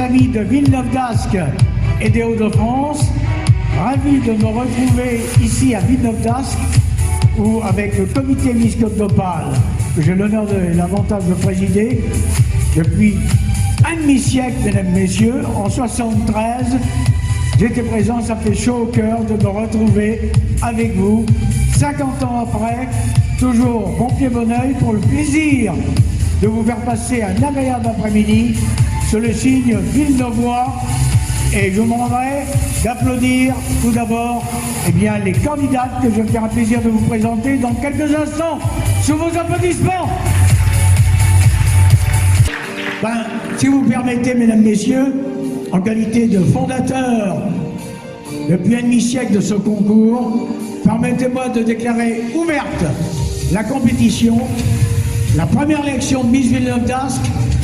amis de Villeneuve-d'Ascq et des Hauts-de-France. Ravi de me retrouver ici à Villeneuve-d'Ascq, où avec le comité épiscopal, que j'ai l'honneur et l'avantage de présider, depuis un demi-siècle, mesdames, messieurs, en 73, j'étais présent, ça fait chaud au cœur de me retrouver avec vous, 50 ans après, toujours bon pied bon oeil, pour le plaisir de vous faire passer un agréable après-midi sur le signe Villeneuvois. Et je me rendrai d'applaudir tout d'abord les candidates que je vais me faire un plaisir de vous présenter dans quelques instants sous vos applaudissements. Si vous permettez, mesdames, messieurs, en qualité de fondateur depuis un demi-siècle de ce concours, permettez-moi de déclarer ouverte la compétition. La première élection de Miss Villeneuve-d'Ascq,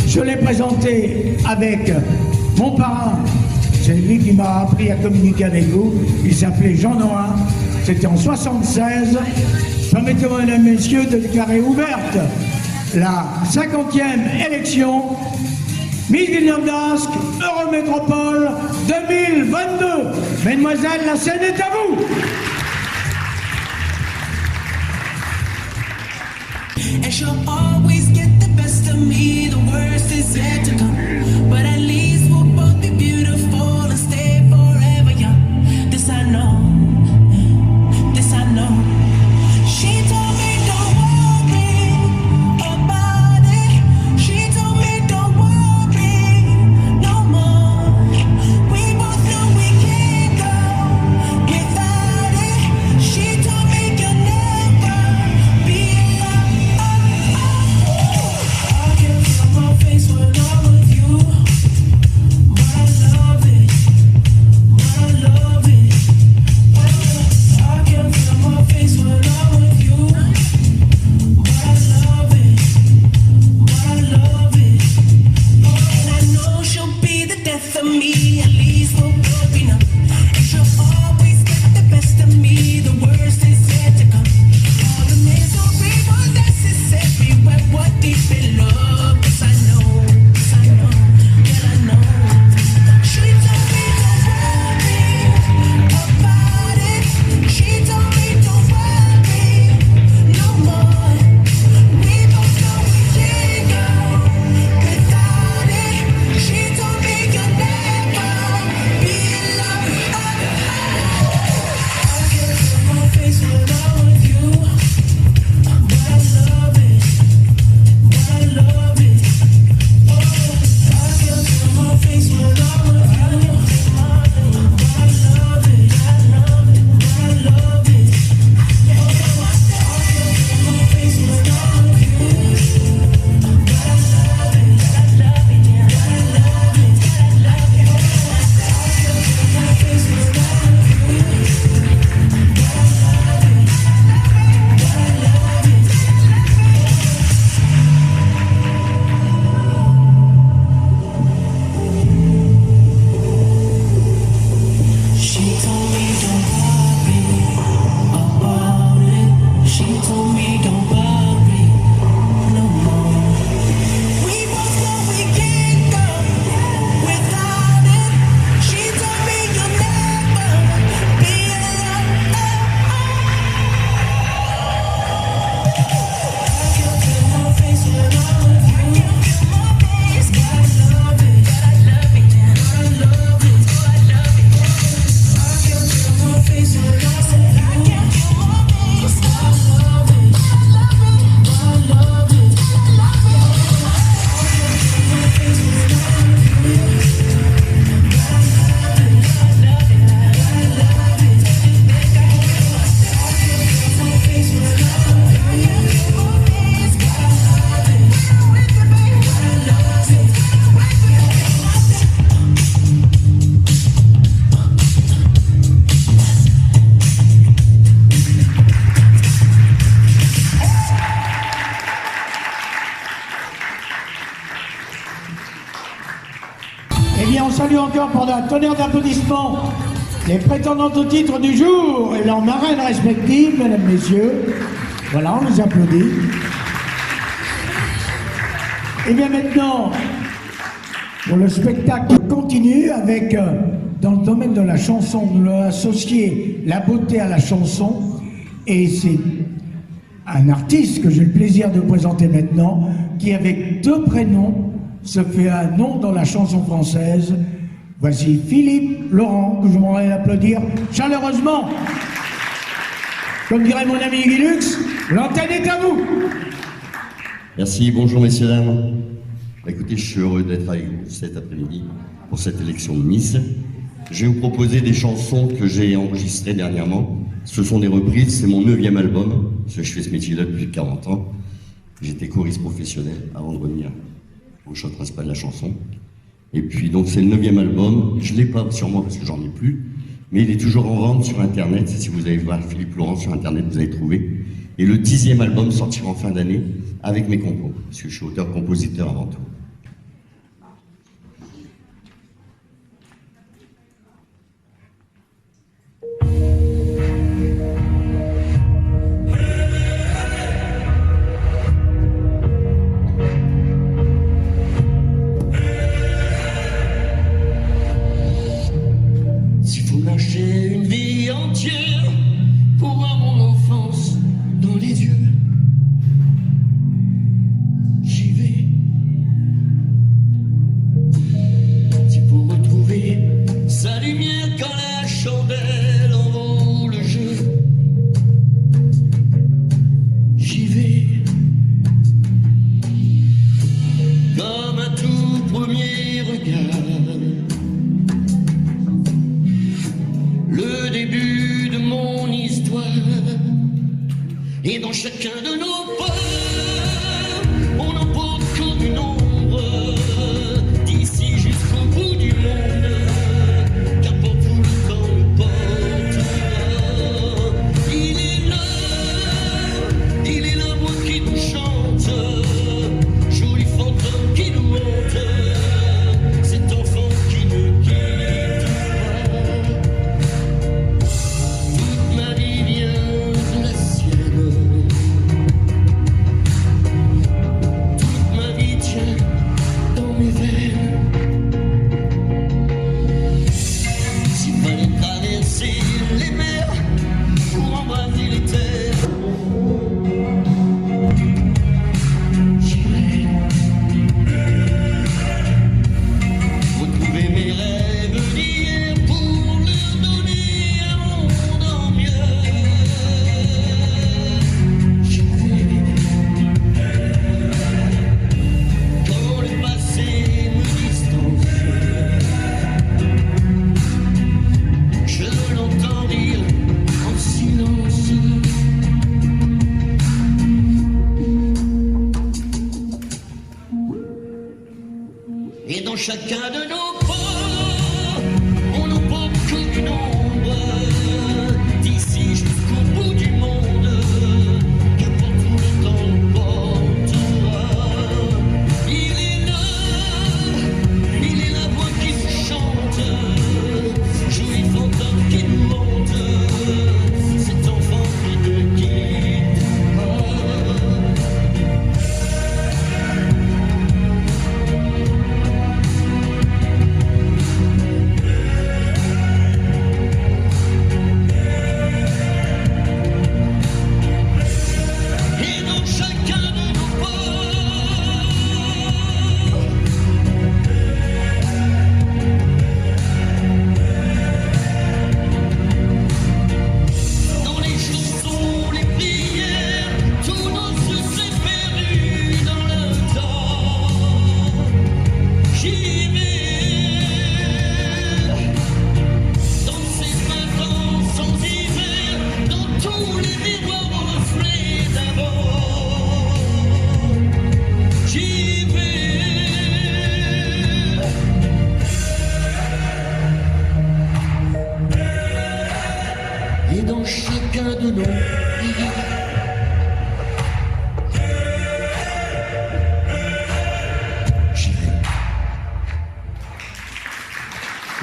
je l'ai présentée avec mon parrain. C'est lui qui m'a appris à communiquer avec vous. Il s'appelait Jean Noin. C'était en 76. Permettez-moi, mesdames, messieurs, de déclarer ouverte la 50e élection Miss Villeneuve-d'Ascq Eurométropole 2022. Mesdemoiselles, la scène est à vous. And she'll always get the best of me. The worst is yet to come. But at least we'll both be beautiful and stay forever young. This I know. This I know. She told me don't worry about it. She told me don't worry no more. We both know we can't go without it. She told me you'll never be On salue encore pendant un tonnerre d'applaudissements les prétendantes au titre du jour et leurs marraines respectives, mesdames, messieurs. Voilà, on les applaudit. Et bien maintenant, Bon, le spectacle continue avec, dans le domaine de la chanson, nous avons associé la beauté à la chanson, et c'est un artiste que j'ai le plaisir de présenter maintenant, qui avec 2 prénoms se fait un nom dans la chanson française. Voici Philippe Laurent, que je m'aimerais applaudir chaleureusement. Comme dirait mon ami Guy Lux, l'antenne est à vous. Merci, bonjour messieurs, dames. Écoutez, je suis heureux d'être avec vous cet après-midi pour cette élection de Miss. Je vais vous proposer des chansons que j'ai enregistrées dernièrement. Ce sont des reprises, c'est mon 9e album, parce que je fais ce métier-là depuis 40 ans. J'étais choriste professionnel avant de revenir au chant principal de la chanson. Et puis donc c'est le 9e album, je ne l'ai pas sur moi parce que j'en ai plus, mais il est toujours en vente sur internet. Si vous allez voir Philippe Laurent sur internet, vous allez trouver. Et le 10e album sortira en fin d'année avec mes compos, parce que je suis auteur-compositeur avant tout. S'il faut lâcher une vie entière pour voir mon enfance dans les yeux, j'y vais. C'est pour retrouver sa lumière quand la chandelle en vaut le jeu, j'y vais. Comme un tout premier regard, le début de mon histoire, et dans chacun de nos pas, on emporte comme une ombre, d'ici jusqu'au bout du monde, qu'importe où le temps nous porte. Il est là, moi qui nous chante, joli fantôme qui nous hante, cet enfant qui ne quitte pas. Toute ma vie vient de la sienne, toute ma vie tient dans mes veines. S'il fallait traverser les mers pour embraser les terres, j'irai retrouver mes rêves d'hier pour leur donner un monde en mieux. J'irai quand le passé me distance, je l'entends dire en silence. Et dans chacun de nos pas, on emporte comme une ombre, d'ici jusqu'au bout du monde, qu'importe où le temps nous portera. Il est la voix qui nous chante, joli fantôme qui nous hante, cet enfant qui ne quitte pas. Et dans chacun de nos pas, dans les chansons, les prières, tout nos s'est perdu dans le temps. J'y vais dans ces printemps sans hiver, dans tous les miroirs aux reflets d'abord. J'y vais. Et dans chacun de nos vies, j'irai.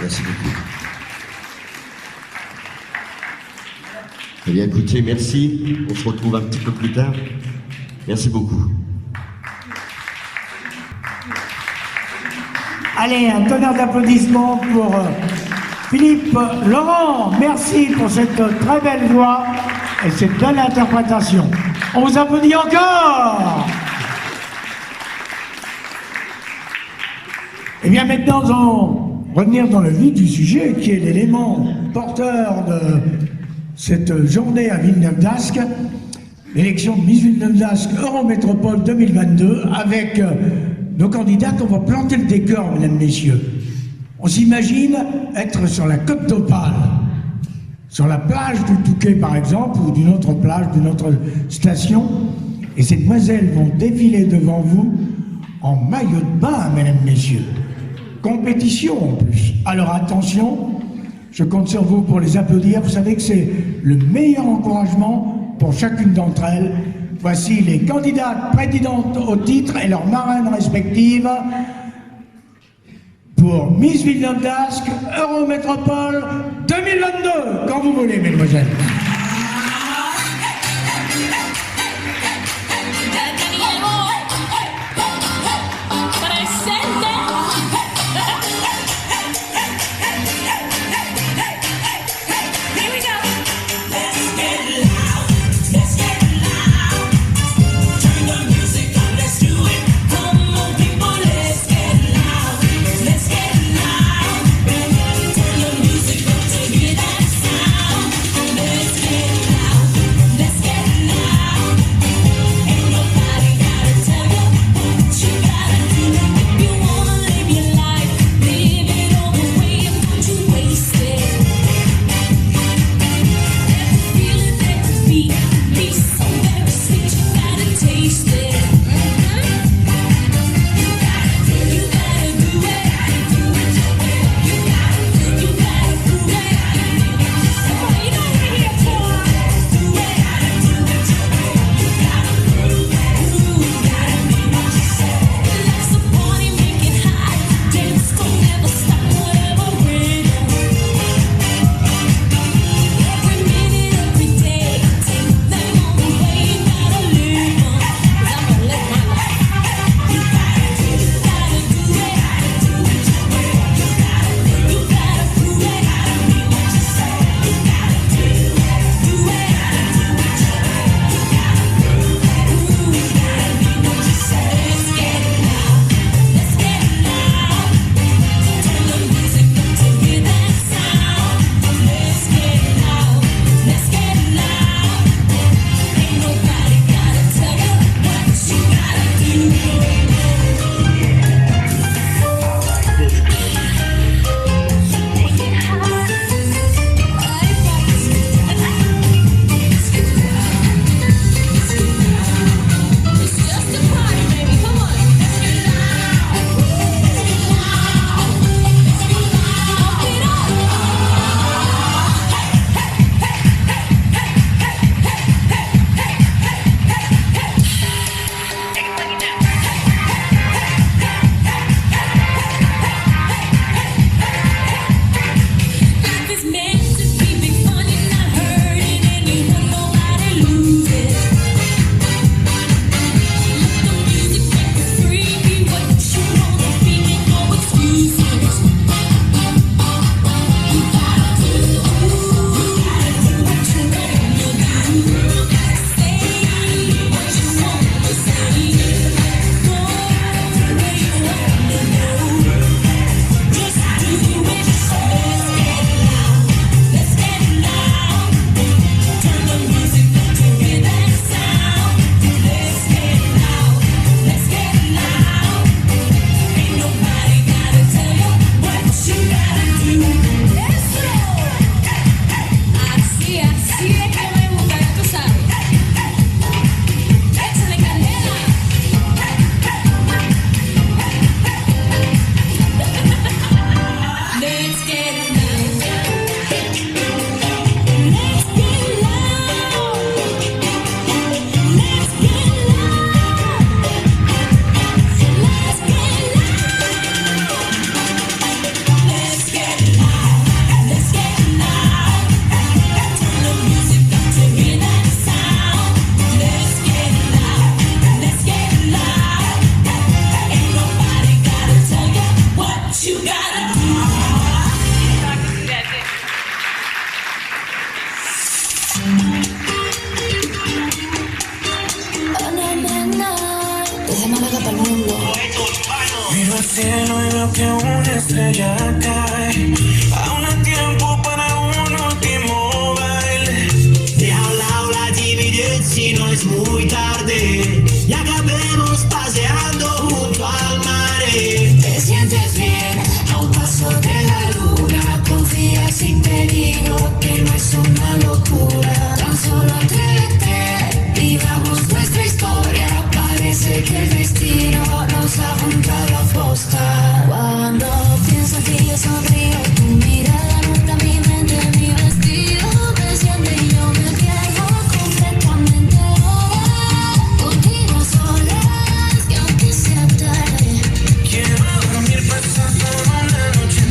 Merci beaucoup. Eh bien écoutez, merci. On se retrouve un petit peu plus tard. Merci beaucoup. Allez. Allez, un tonnerre d'applaudissements pour Philippe Laurent. Merci pour cette très belle voix et cette belle interprétation. On vous applaudit encore. Et bien maintenant, nous allons revenir dans le vif du sujet, qui est l'élément porteur de cette journée à Villeneuve-d'Ascq, l'élection de Miss Villeneuve-d'Ascq Eurométropole 2022, avec nos candidats qu'on va planter le décor, mesdames, messieurs. On s'imagine être sur la côte d'Opale, sur la plage du Touquet par exemple, ou d'une autre plage, d'une autre station, et ces demoiselles vont défiler devant vous en maillot de bain, mesdames, messieurs. Compétition en plus. Alors attention, je compte sur vous pour les applaudir. Vous savez que c'est le meilleur encouragement pour chacune d'entre elles. Voici les candidates prétendantes au titre et leurs marraines respectives pour Miss Villeneuve-d'Ascq Eurométropole 2022. Quand vous voulez, mesdemoiselles. Let's al cielo y veo que una estrella cae. Aún hay tiempo para un último baile. Deja la ola dividir si no es muy tarde y acabemos paseando junto al mar. Te sientes bien a un paso de la luna. Confía sin peligro que no es una locura. Tan solo atrévete, vivamos nuestra historia. Parece que el destino nos ha juntado a posta. Cuando pienso en ti yo sonrío. Tu mirada nubla mi mente, mi vestido me enciende y yo me pierdo completamente ahora. Contigo a solas, que aunque sea tarde, Quiero dormir pasando una noche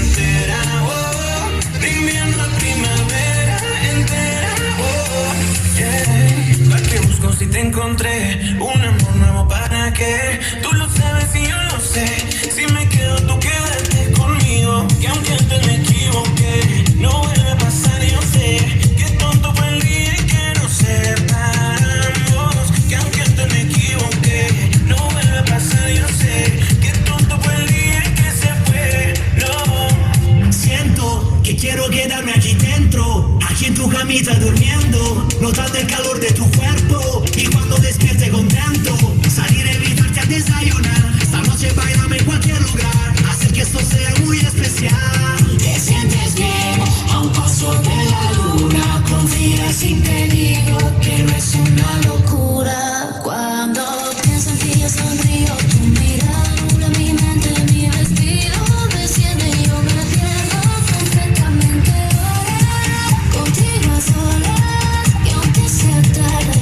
entera, oh, de invierno a primavera entera, oh, yeah. ¿Para qué busco si te encontré? Un amor nuevo para qué. Tú lo sabes y yo lo sé. Si me quedo tú quédate conmigo. Que aunque antes me equivoqué, no vuelve a pasar, yo sé. Qué tonto fue el día en que nos separamos. Que aunque antes me equivoqué, no vuelve a pasar, yo sé. Qué tonto fue el día en que se fue, no. Siento que quiero quedarme aquí dentro, aquí en tu camita durmiendo, notando el calor de tu cuerpo y cuando despierte contento, salir a invitarte a desayunar. Esta noche bailame en cualquier lugar, hacer que esto sea muy especial. te sientes bien a un paso de la luna. Confía sin peligro que no es una locura. Cuando pienso en ti yo sonrío. Tu mirada nubla mi mente, mi vestido me enciende y yo me pierdo completamente ahora. Contigo a solas, que aunque sea tarde,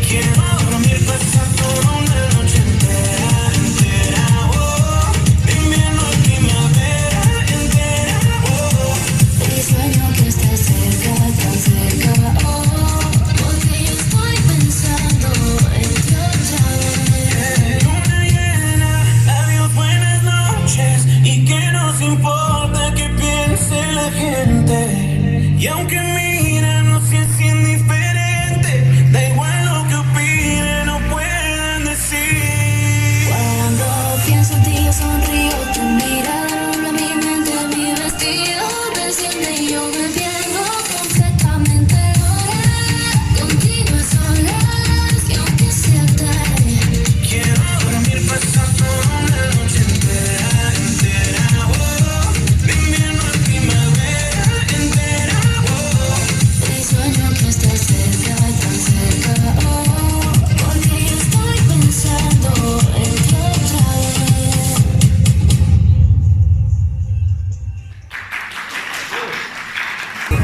Quiero dormir pasando una noche entera, oh, de invierno a primavera entera, oh. y sueño que estés cerca, tan cerca, oh, porque yo estoy pensando en ti otra vez. Luna llena, adiós, buenas noches. Y que nos importa que piense la gente. Y aunque mira, no sé si es indiferente. Da igual lo que opinen o puedan decir. Cuando pienso en ti yo sonrío. Tu mirada nubla mi mente, mi vestido me enciende y yo me pierdo completamente ahora. Contigo a solas, que aunque sea tarde, Quiero dormir pasando una noche entera, oh, de invierno a primavera entera, oh. y sueño que estés cerca, tan cerca, oh, porque yo estoy pensando en ti otra vez.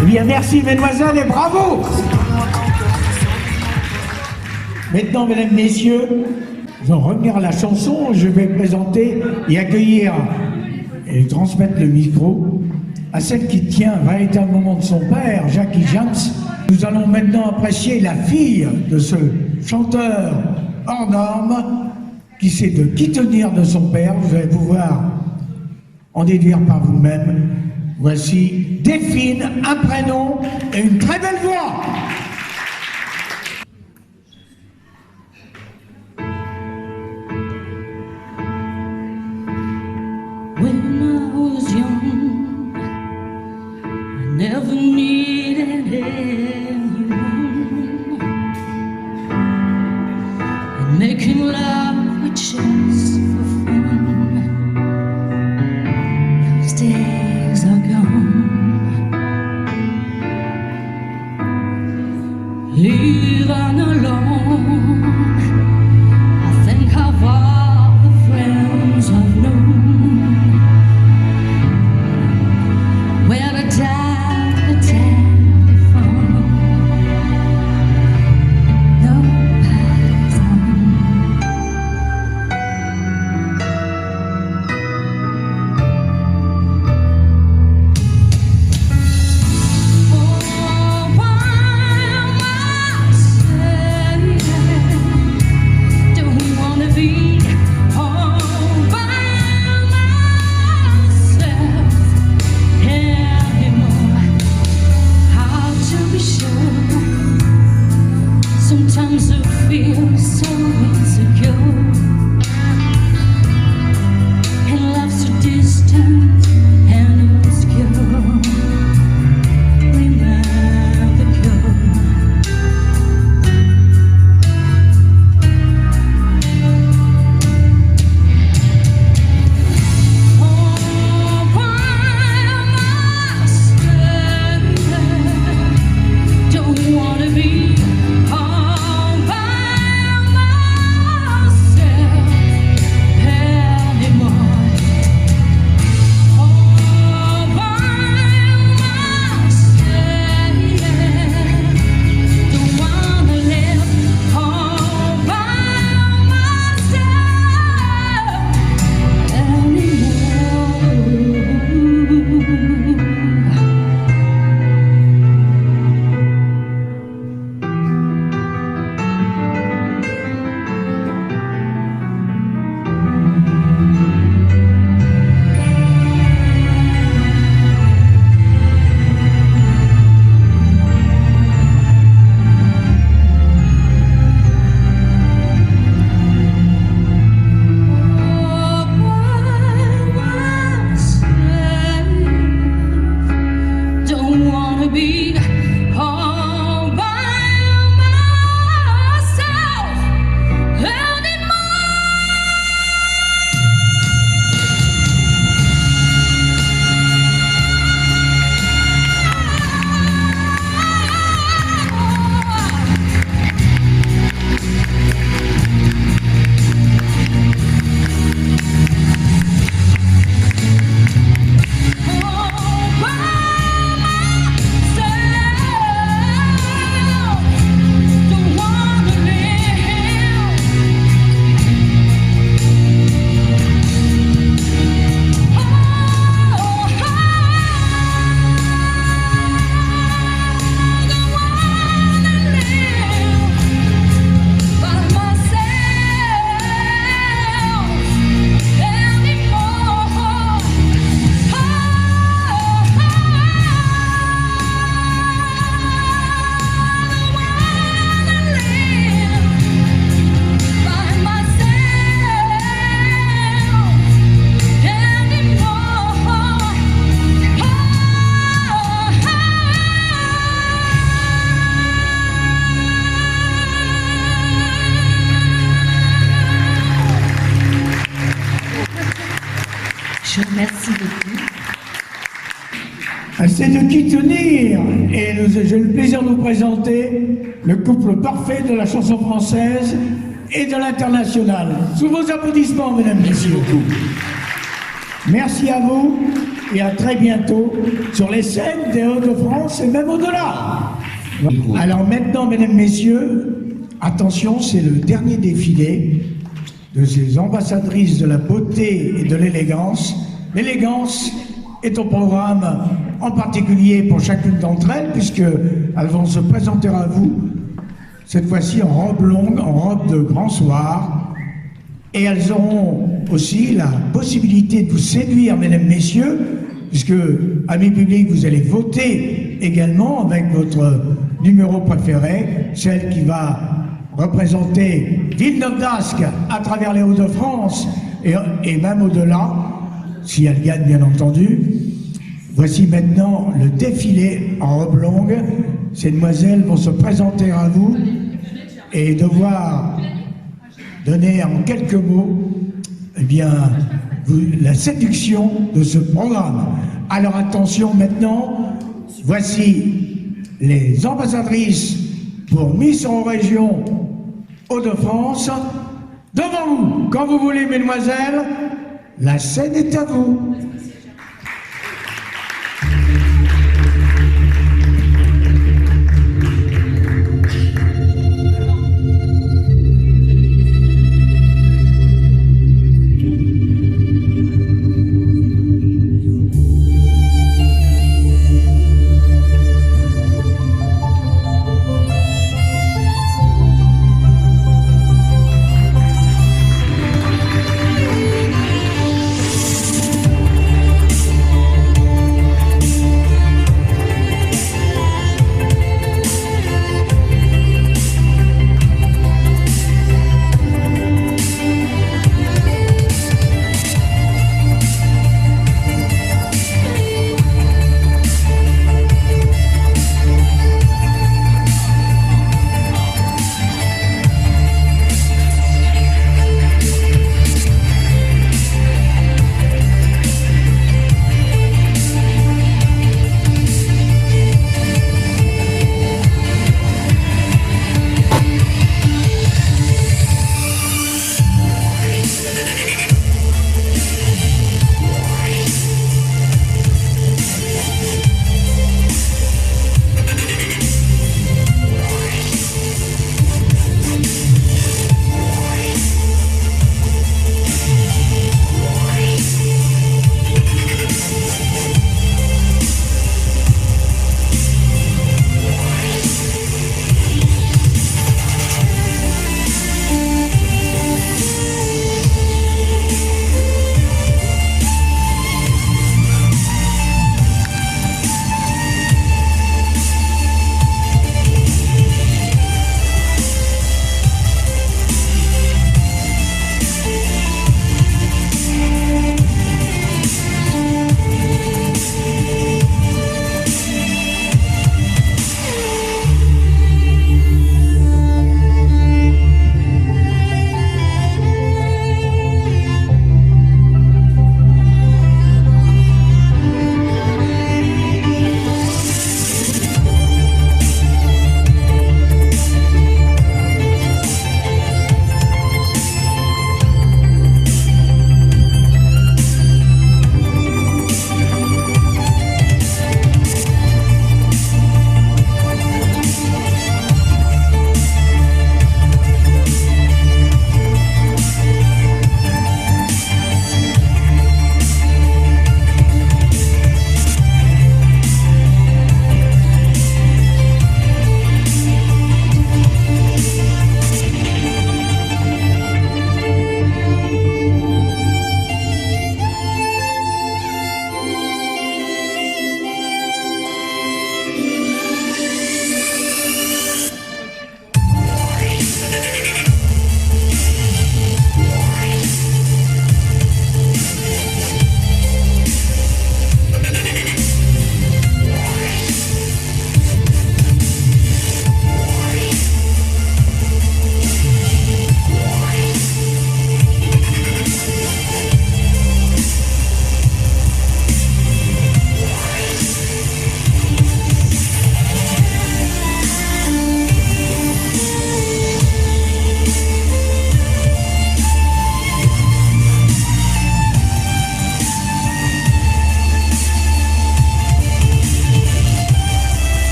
Eh bien, merci mesdemoiselles et bravo. Maintenant, mesdames, messieurs, je vais revenir à la chanson. Je vais présenter et accueillir et transmettre le micro à celle qui tient véritablement de son père, Jackie James. Nous allons maintenant apprécier la fille de ce chanteur hors norme qui sait de qui tenir de son père. Vous allez pouvoir en déduire par vous-même. Voici Delphine, un prénom et une très belle voix. When I was young, I never needed anyone. And making love was just for fun. Those days are gone. Living alone, I think of all the friends I've known. Where the time before, nobody's home. Oh, why myself? Don't wanna be all by myself anymore. How to be sure? Sometimes I feel so insecure. Je vous remercie beaucoup. C'est de qui tenir. Et j'ai le plaisir de vous présenter le couple parfait de la chanson française et de l'international. Sous vos applaudissements, mesdames, messieurs. Merci à vous et à très bientôt sur les scènes des Hauts-de-France et même au-delà. Alors maintenant, mesdames, messieurs, attention, c'est le dernier défilé de ces ambassadrices de la beauté et de l'élégance. L'élégance est au programme, en particulier pour chacune d'entre elles, puisqu'elles vont se présenter à vous, cette fois-ci en robe longue, en robe de grand soir, et elles auront aussi la possibilité de vous séduire, mesdames, messieurs, puisque, amis publics, vous allez voter également avec votre numéro préféré, celle qui va représenter Villeneuve d'Ascq à travers les Hauts-de-France et même au-delà, si elle gagne bien entendu. Voici maintenant le défilé en robe longue. Ces demoiselles vont se présenter à vous et devoir donner en quelques mots eh bien, la séduction de ce programme. Alors attention maintenant, voici les ambassadrices pour Miss Région Hauts-de-France. Devant vous, quand vous voulez, mesdemoiselles, la scène est à vous.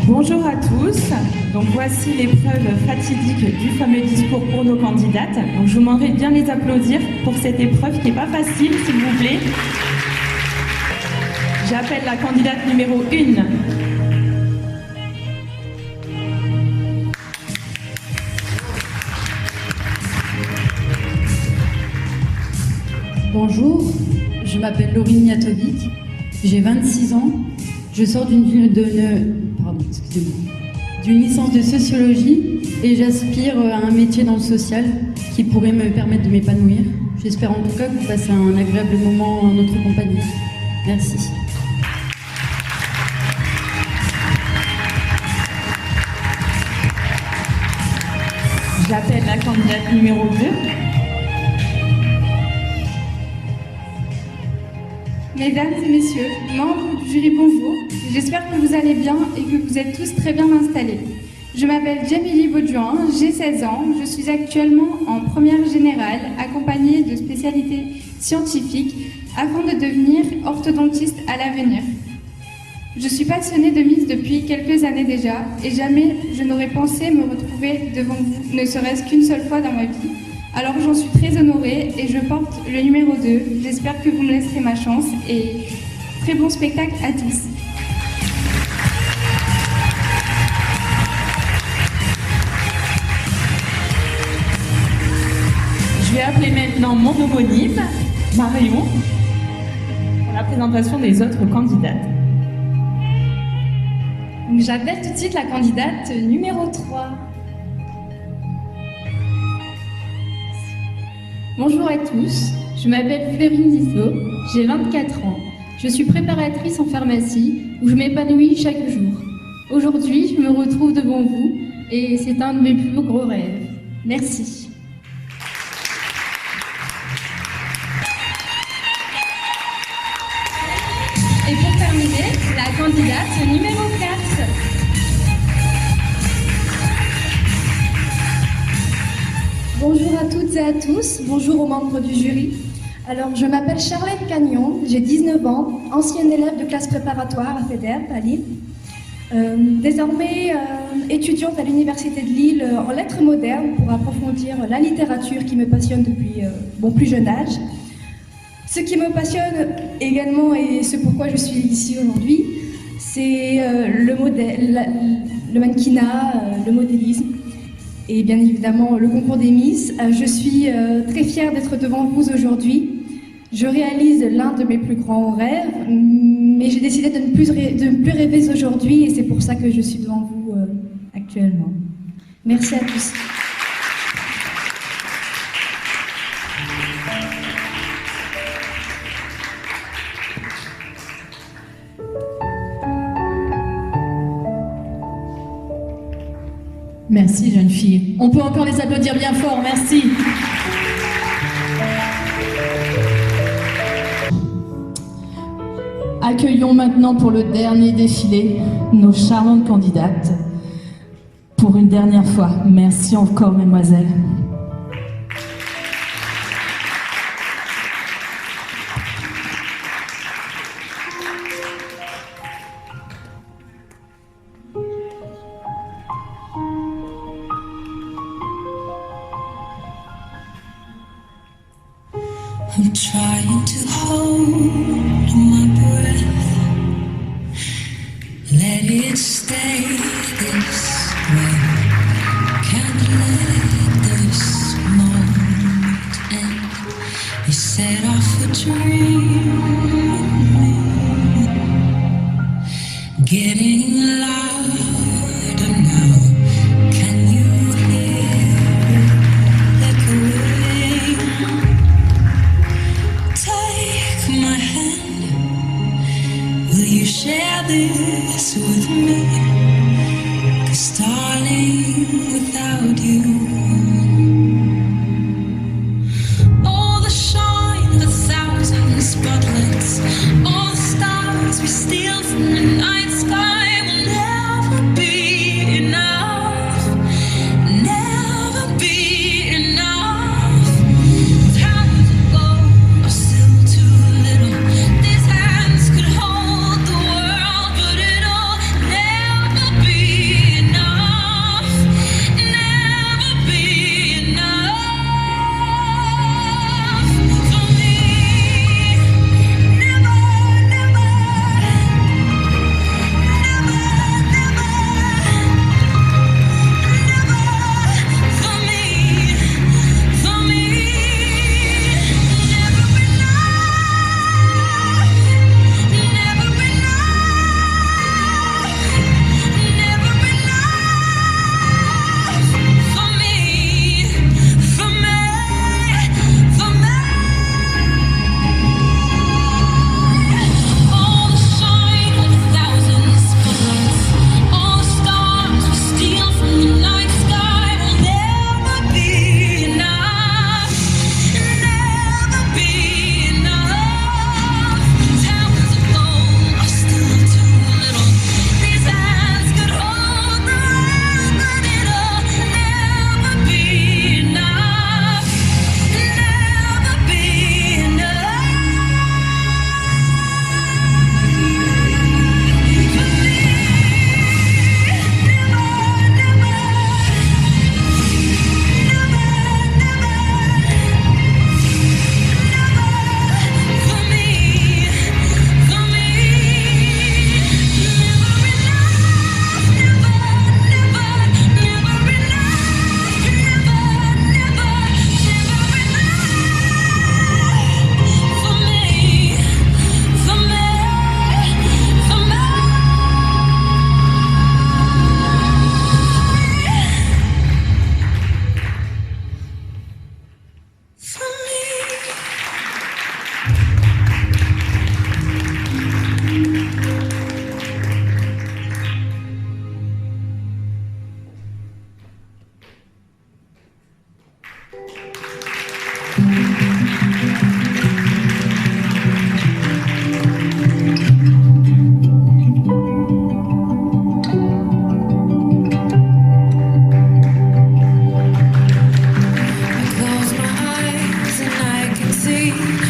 Bonjour à tous. Donc voici l'épreuve fatidique du fameux discours pour nos candidates. Donc je vous demanderai de bien les applaudir pour cette épreuve qui n'est pas facile, s'il vous plaît. J'appelle la candidate numéro 1. Bonjour, je m'appelle Laurine Niatovic, j'ai 26 ans, je sors d'une licence de sociologie et j'aspire à un métier dans le social qui pourrait me permettre de m'épanouir. J'espère en tout cas que vous passez un agréable moment en notre compagnie. Merci. J'appelle la candidate numéro 2. Mesdames et messieurs, membres du jury, bonjour. J'espère que vous allez bien et que vous êtes tous très bien installés. Je m'appelle Jamili Baudouin, j'ai 16 ans, je suis actuellement en première générale, accompagnée de spécialités scientifiques afin de devenir orthodontiste à l'avenir. Je suis passionnée de Miss depuis quelques années déjà et jamais je n'aurais pensé me retrouver devant vous, ne serait-ce qu'une seule fois dans ma vie. Alors j'en suis très honorée et je porte le numéro 2. J'espère que vous me laisserez ma chance et très bon spectacle à tous. Je vais appeler maintenant mon homonyme, Marion, pour la présentation des autres candidates. J'appelle tout de suite la candidate numéro 3. Bonjour à tous, je m'appelle Florine Dissot, j'ai 24 ans. Je suis préparatrice en pharmacie où je m'épanouis chaque jour. Aujourd'hui, je me retrouve devant vous et c'est un de mes plus gros rêves. Merci. Et pour terminer, la candidate numéro 4. Bonjour à toutes et à tous, bonjour aux membres du jury. Alors, je m'appelle Charlène Cagnon, j'ai 19 ans, ancienne élève de classe préparatoire à FEDERP à Lille. Désormais étudiante à l'Université de Lille en lettres modernes pour approfondir la littérature qui me passionne depuis mon plus jeune âge. Ce qui me passionne également et ce pourquoi je suis ici aujourd'hui, c'est le mannequinat, le modélisme. Et bien évidemment le concours des Miss. Je suis très fière d'être devant vous aujourd'hui. Je réalise l'un de mes plus grands rêves, mais j'ai décidé de ne plus rêver aujourd'hui et c'est pour ça que je suis devant vous actuellement. Merci à tous. Merci jeune fille. On peut encore les applaudir bien fort, merci. Accueillons maintenant pour le dernier défilé nos charmantes candidates. Pour une dernière fois, merci encore mesdemoiselles. I'm trying to hold my breath, let it stay this way. Can't let this moment end. You set off a dream, getting louder now. Can you hear it echoing? Take my hand. Will you share this with me? 'Cause darling, without you, all the shine of 1,000 spotlights, all the stars we steal from the night sky will never be enough, never be enough. Times ago are still too little. These hands could hold the world, but it'll never be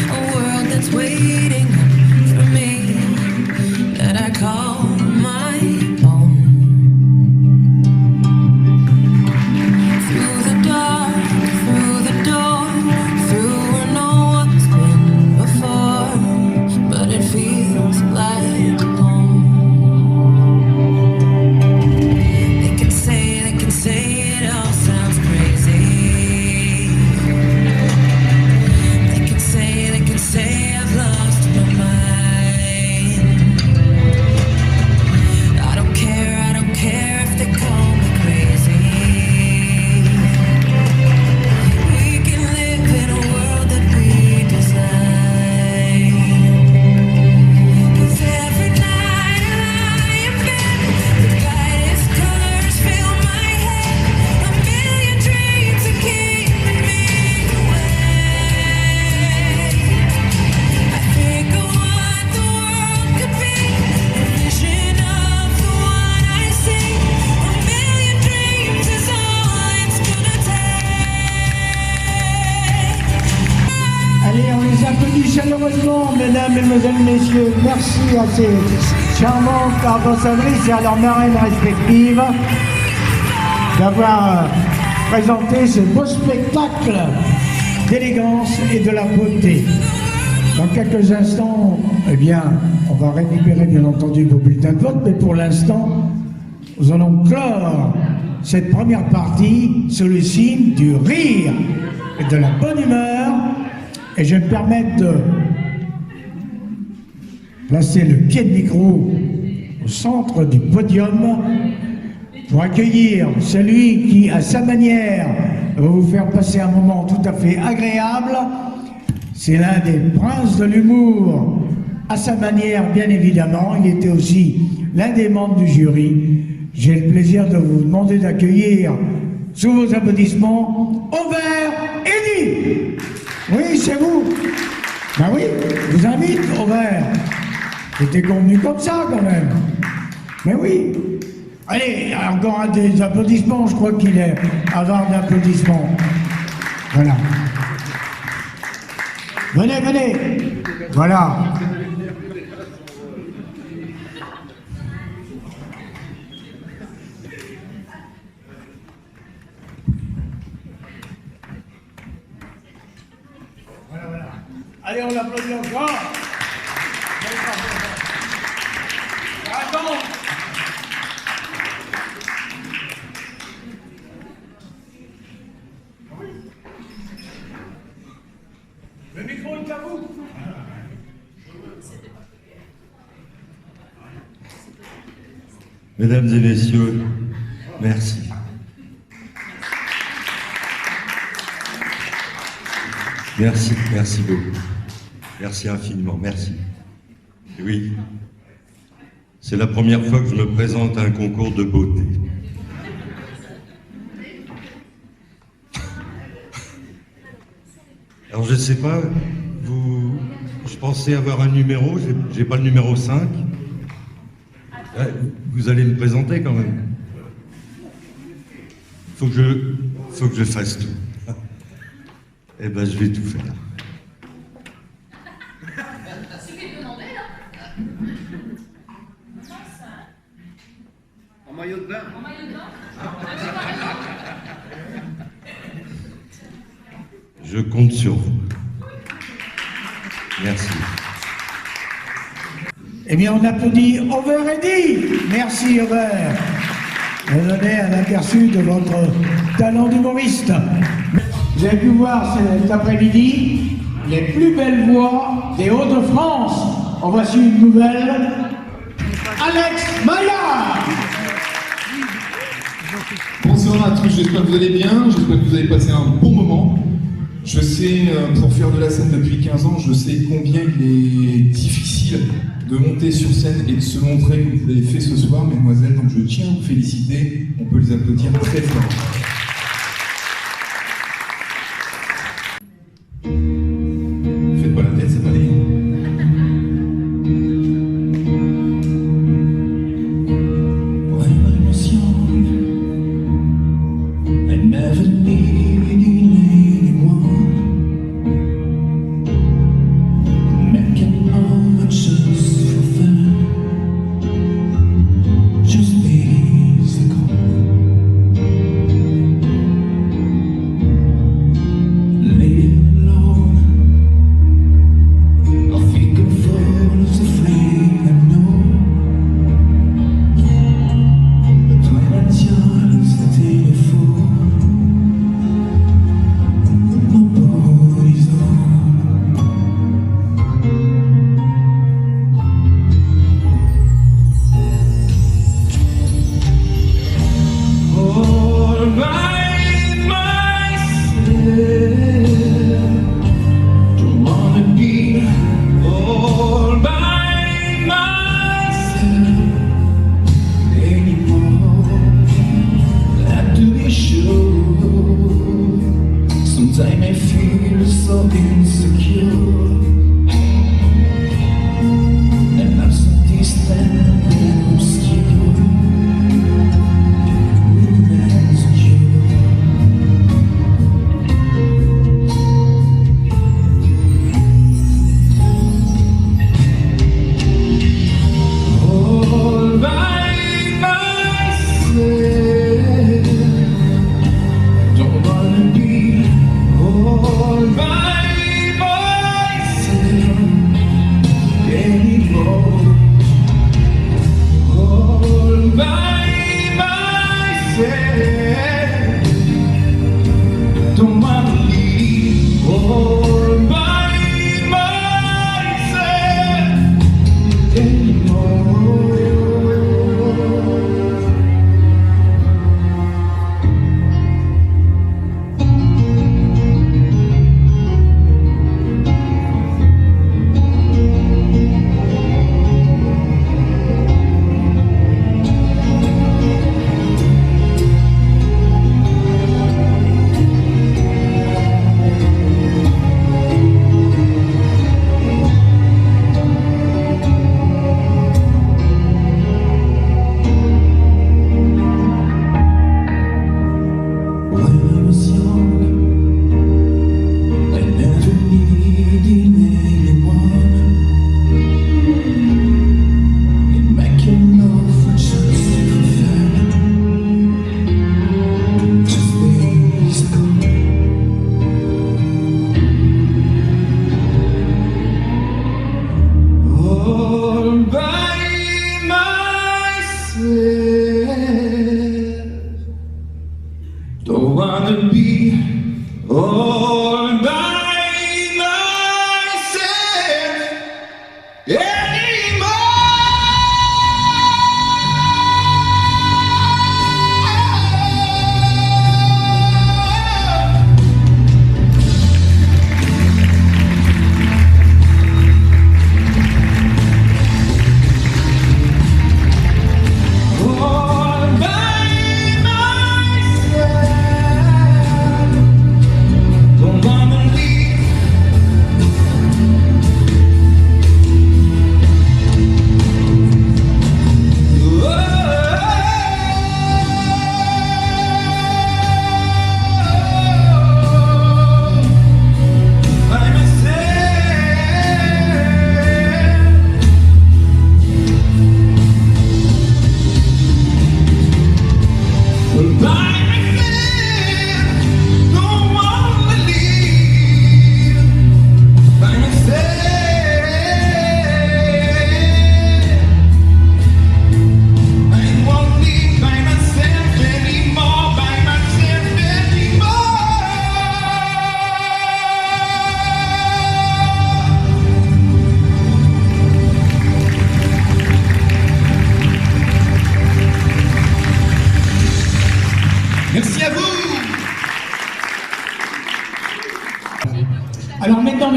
a world that's waiting for me, that I call my own. Through the dark, through the door, through where no one's been before, but it feels like home. They can say it all sounds crazy. They can say I've lost my mind. I don't care if they call me crazy. We can live in a world that we design. 'Cause every night I lie in bed, the brightest colors fill my head. A million dreams are keeping me awake. I think of what the world could be, a vision of the one I see. A million dreams is all it's gonna take. Allez, on les applaudit chaleureusement, mesdames, mesdemoiselles, messieurs. Merci à ces charmantes ambassadrices et à leurs marraines respectives d'avoir présenté ce beau spectacle d'élégance et de la beauté. Dans quelques instants, eh bien, on va récupérer bien entendu vos bulletins de vote, mais pour l'instant, nous allons clore cette première partie sous le signe du rire et de la bonne humeur. Et je vais me permettre de placer le pied de micro au centre du podium pour accueillir celui qui, à sa manière, va vous faire passer un moment tout à fait agréable. C'est l'un des princes de l'humour, à sa manière, bien évidemment. Il était aussi l'un des membres du jury. J'ai le plaisir de vous demander d'accueillir, sous vos applaudissements, Auvert Eddy. Oui, c'est vous. Ben oui, je vous invite, Auvert. C'était convenu comme ça, quand même. Mais oui. Allez, encore un des applaudissements. Je crois qu'il est avare d'applaudissements. Voilà. Venez, venez. Voilà. Allez, on l'applaudit encore. Attends. Le micro est à vous. Mesdames et messieurs, merci. Merci, merci beaucoup. Merci infiniment, merci. Et oui, c'est la première fois que je me présente à un concours de beauté. Alors je ne sais pas, je pensais avoir un numéro, j'ai pas le numéro 5. Vous allez me présenter quand même. Faut que je fasse tout. Eh ben, je vais tout faire. En maillot de bain. Je compte sur vous. Merci. Eh bien, on applaudit Auvert Eddy. Merci, Auvert. Vous donnez un aperçu de votre talent d'humoriste. Vous avez pu voir cet après-midi les plus belles voix des Hauts-de-France. En voici une nouvelle. Alex Maillard. Bonsoir à tous, j'espère que vous allez bien, j'espère que vous avez passé un bon moment. Je sais, pour faire de la scène depuis 15 ans, je sais combien il est difficile de monter sur scène et de se montrer comme vous l'avez fait ce soir, mesdemoiselles, donc je tiens à vous féliciter, on peut les applaudir très fort. Faites pas la tête, ça va aller. When I was young, I never needed anyone.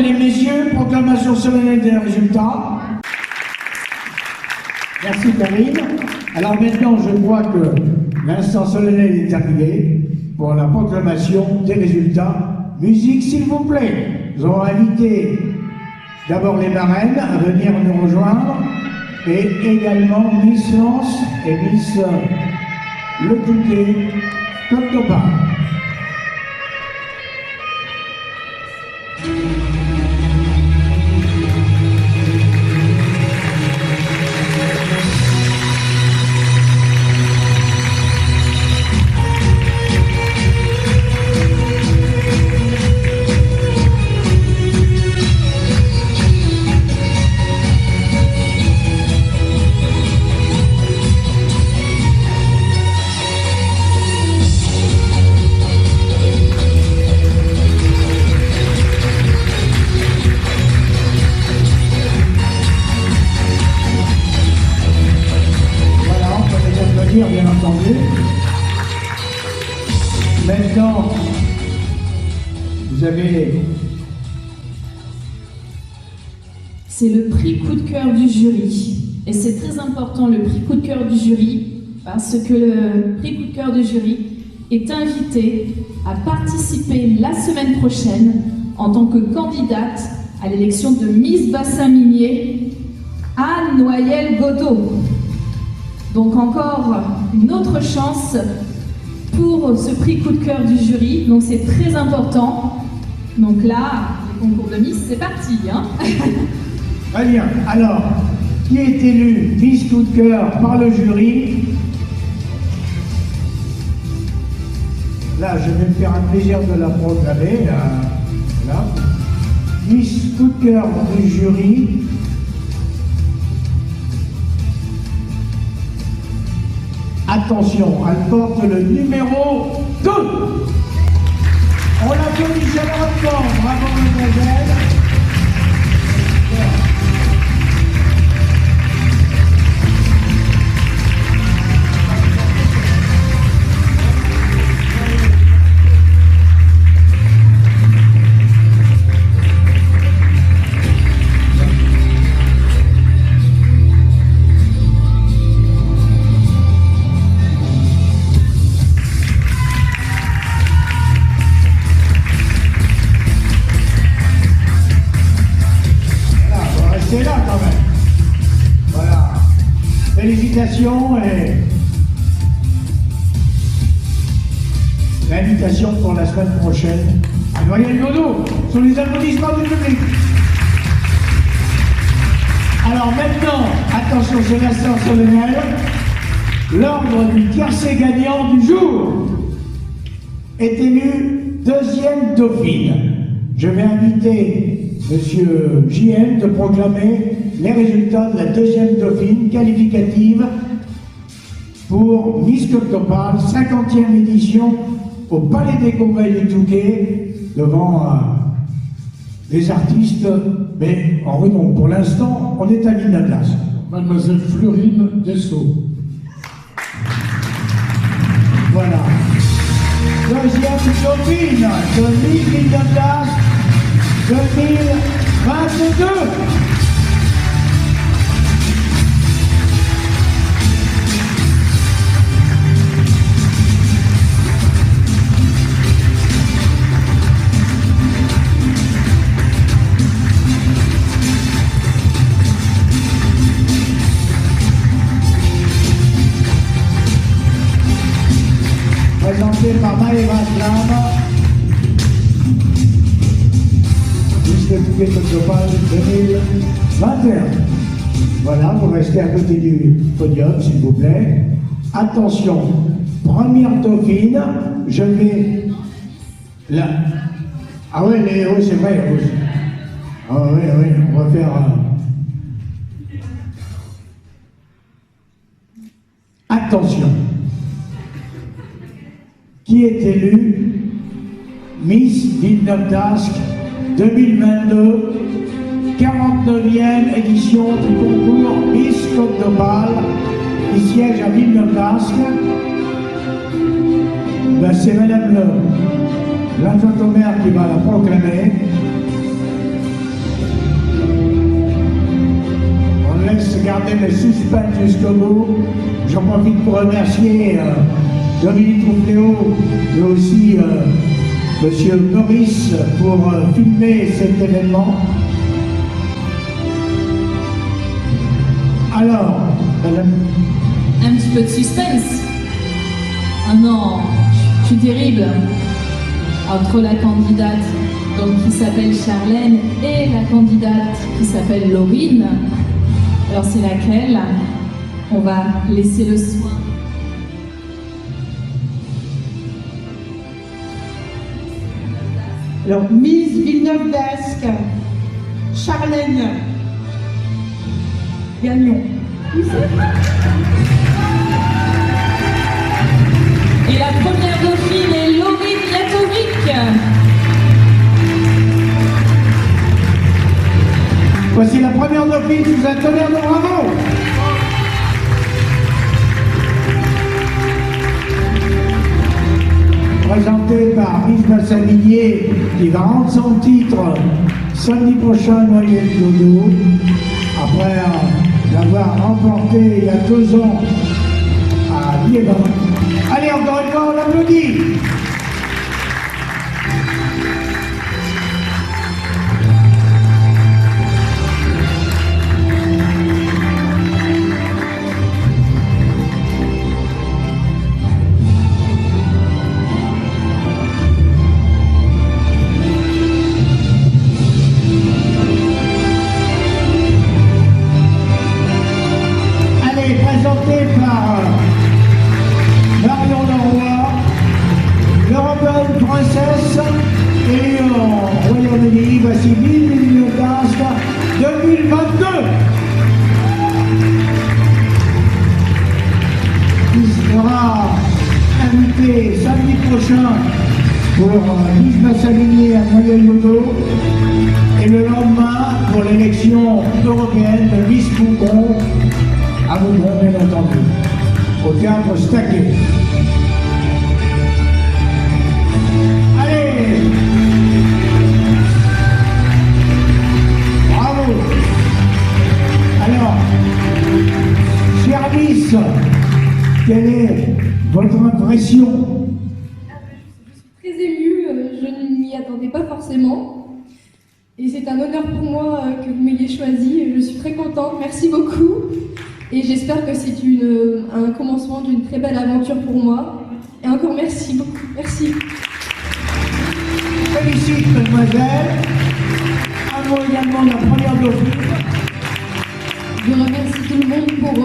mesdames, messieurs, proclamation solennelle des résultats. Merci Karine. Alors maintenant, je crois que l'instant solennel est arrivé pour la proclamation des résultats. Musique, s'il vous plaît. Nous allons inviter d'abord les marraines à venir nous rejoindre et également Miss Lance et Miss Le Touquet, Côte d'Opale. Bien entendu. Maintenant, vous avez... C'est le prix coup de cœur du jury. Et c'est très important, le prix coup de cœur du jury, parce que le prix coup de cœur du jury est invité à participer la semaine prochaine en tant que candidate à l'élection de Miss Bassin Minier, Anne Noyelle Godot. Donc encore une autre chance pour ce prix coup de cœur du jury, donc c'est très important. Donc là, le concours de Miss, c'est parti. Hein. Très bien. Alors, qui est élu Miss coup de cœur par le jury? Là, je vais me faire un plaisir de la proclamer. Là. Miss coup de cœur du jury. Attention, elle porte le numéro 2. On l'applaudit chaleureusement. Bravo, mademoiselle. C'est là quand même. Voilà. Félicitations et l'invitation pour la semaine prochaine à Noyelle Godot sur les applaudissements du public. Alors maintenant, attention, c'est l'instant solennel. L'ordre du tiercé gagnant du jour est élu deuxième dauphine. Je vais inviter Monsieur JM de proclamer les résultats de la deuxième dauphine qualificative pour Miss Côte d'Opale, 50e édition au Palais des Congrès du Touquet, devant des artistes, mais en renom. Pour l'instant, on est à Villeneuve. Mademoiselle Fleurine Dessau. Voilà. Deuxième dauphine de Miss Villeneuve 2022. Présenté par Maëva Slam. Le Touquet Côte d'Opale 2021. Voilà, vous restez à côté du podium, s'il vous plaît. Attention, première dauphine, je vais là. Ah oui, c'est vrai. Oui. Ah oui, on va faire. Attention. Qui est élu Miss Villeneuve d'Ascq 2022, 49e édition du concours Miss Côte d'Opale, qui siège à Villeneuve d'Ascq. Ben, c'est Madame l'adjointe au maire qui va la proclamer. gardé le suspense jusqu'au bout. J'en profite pour remercier Dominique Rouffléau, mais aussi Monsieur Maurice pour filmer cet événement. Alors, madame. Un petit peu de suspense. Ah non, je suis terrible. Entre la candidate donc, qui s'appelle Charlène et la candidate qui s'appelle Laurine. Alors c'est laquelle? On va laisser le soin. Alors, Miss Villeneuve d'Ascq, Charlène Gagnon. Et la première dauphine est Laurine Yakovic. Voici la première dauphine, sous un tonnerre de bravo. Présentée par Miss Bassavinier, qui va rendre son titre samedi prochain à Noyelles-Clodo, après l'avoir remporté il y a 2 ans à Liévin. Allez, encore une fois, on l'applaudit. Présenté par Marion Leroy, l'Européenne princesse, et au Royaume-Uni, voici Villeneuve d'Ascq 2022. Il sera invité samedi prochain pour Miss Bassavinier à Noyelles-Clodo et le lendemain pour l'élection européenne de Miss Mougon à Mougon, bien entendu, au théâtre Staquet. Allez! Bravo! Alors, cher Miss, quelle est votre impression? Très émue, je ne m'y attendais pas forcément. Et c'est un honneur pour moi que vous m'ayez choisi. Je suis très contente, merci beaucoup. Et j'espère que c'est un commencement d'une très belle aventure pour moi. Et encore merci beaucoup. Merci. Félicite, mademoiselle. Un mot également de la première dauphine. Je remercie tout le monde pour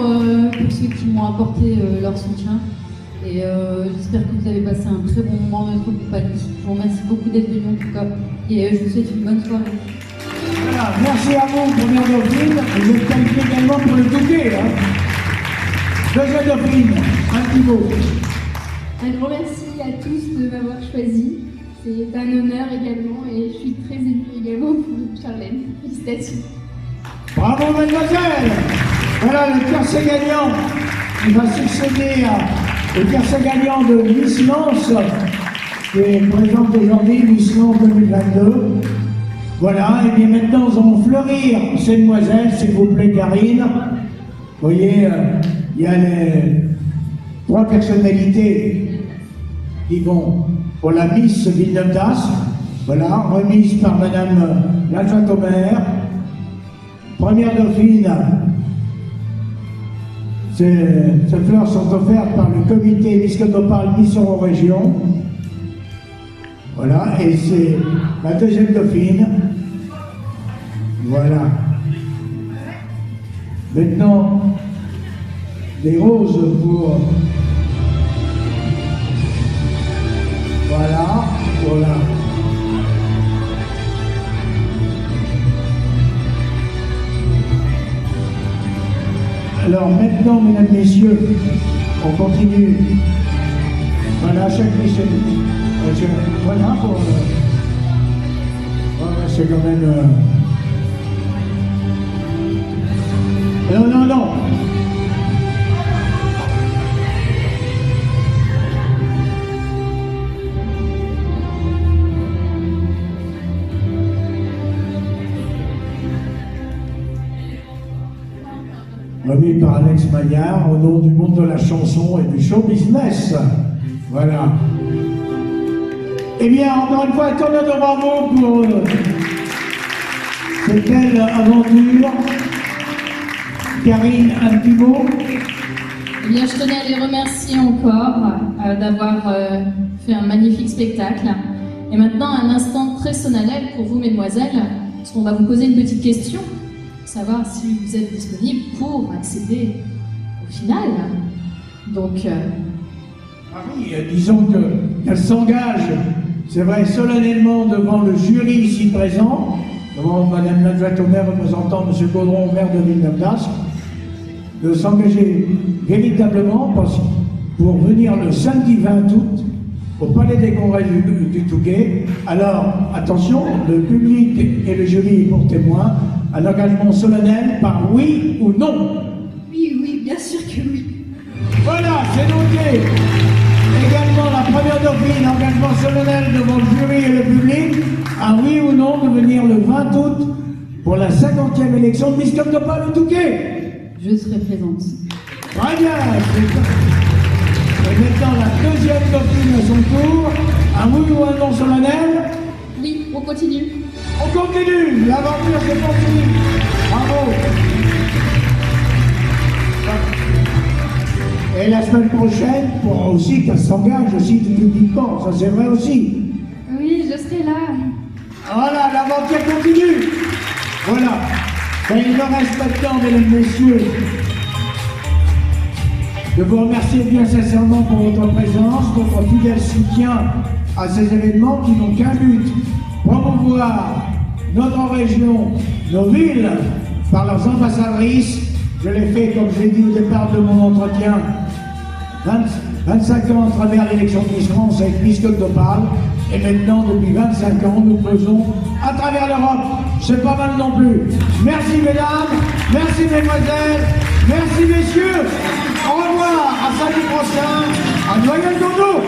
ceux qui m'ont apporté leur soutien. Et j'espère que vous avez passé un très bon moment dans notre compagnie. Je vous remercie beaucoup d'être venus en tout cas. Et je vous souhaite une bonne soirée. Voilà, merci à vous, première dauphine. Vous êtes qualifié également pour le doublé. Hein. Deuxième dauphine, un petit mot. Un grand merci à tous de m'avoir choisi. C'est un honneur également et je suis très émue également pour Charlène. Félicitations. Bravo, mademoiselle. Voilà le tiercé gagnant. Il va succéder au tiercé gagnant de Miss Lance, qui est présente aujourd'hui, Miss Lance 2022. Voilà, et bien maintenant nous allons fleurir ces demoiselles, s'il vous plaît, Karine. Vous voyez, il y a les 3 personnalités qui vont pour la Miss Villeneuve d'Ascq, voilà, remise par Madame l'adjointe au maire. Première dauphine, ces fleurs sont offertes par le comité épiscopal Miss Eurorégion. Voilà, et c'est la deuxième dauphine. Voilà. Maintenant, des roses pour... Voilà, voilà. Alors maintenant, mesdames, messieurs, on continue. Voilà, chaque mission. Voilà pour... Voilà, c'est quand même... Non, non, non. remis par Alex Maillard au nom du monde de la chanson et du show business. Voilà. Eh bien, encore une fois, un tonnerre de bravo pour cette belle aventure. Karine, un petit mot? Eh bien, je tenais à les remercier encore d'avoir fait un magnifique spectacle. Et maintenant, un instant très solennel pour vous, mesdemoiselles, parce qu'on va vous poser une petite question, savoir si vous êtes disponibles pour accéder au final. Donc, Ah oui, disons qu'elle s'engage, c'est vrai, solennellement devant le jury ici présent, devant Madame l'adjointe au maire représentant M. Caudron, maire de Villeneuve-d'Ascq, de s'engager véritablement pour venir le samedi 20 août au Palais des Congrès du Touquet. Alors, attention, le public et le jury pour témoin, un engagement solennel par oui ou non. Oui, oui, bien sûr que oui. Voilà, c'est noté. Également la première dauphine, engagement solennel devant le jury et le public, un oui ou non de venir le 20 août pour la 50e élection de Miss Côte d'Opale au Touquet. Je serai présente. Très bien. Et maintenant la deuxième dauphine à son tour, un oui ou un non solennel. oui, on continue. On continue, l'aventure c'est continue. Bravo. Et la semaine prochaine, pour aussi qu'elle s'engage aussi publiquement, ça c'est vrai aussi. Oui, je serai là. Voilà, l'aventure continue. Voilà. Et il me reste maintenant, mesdames, messieurs, de vous remercier bien sincèrement pour votre présence, votre fidèle soutien à ces événements qui n'ont qu'un but, promouvoir notre région, nos villes, par leurs ambassadrices. Je l'ai fait, comme je l'ai dit au départ de mon entretien, 25 ans à travers l'élection de Miss France avec Miss Côte d'Opale. Et maintenant, depuis 25 ans, nous faisons à travers l'Europe. C'est pas mal non plus. Merci mesdames, merci mesdemoiselles, merci messieurs. Au revoir, à samedi prochain, à Noyelles-Gourdon.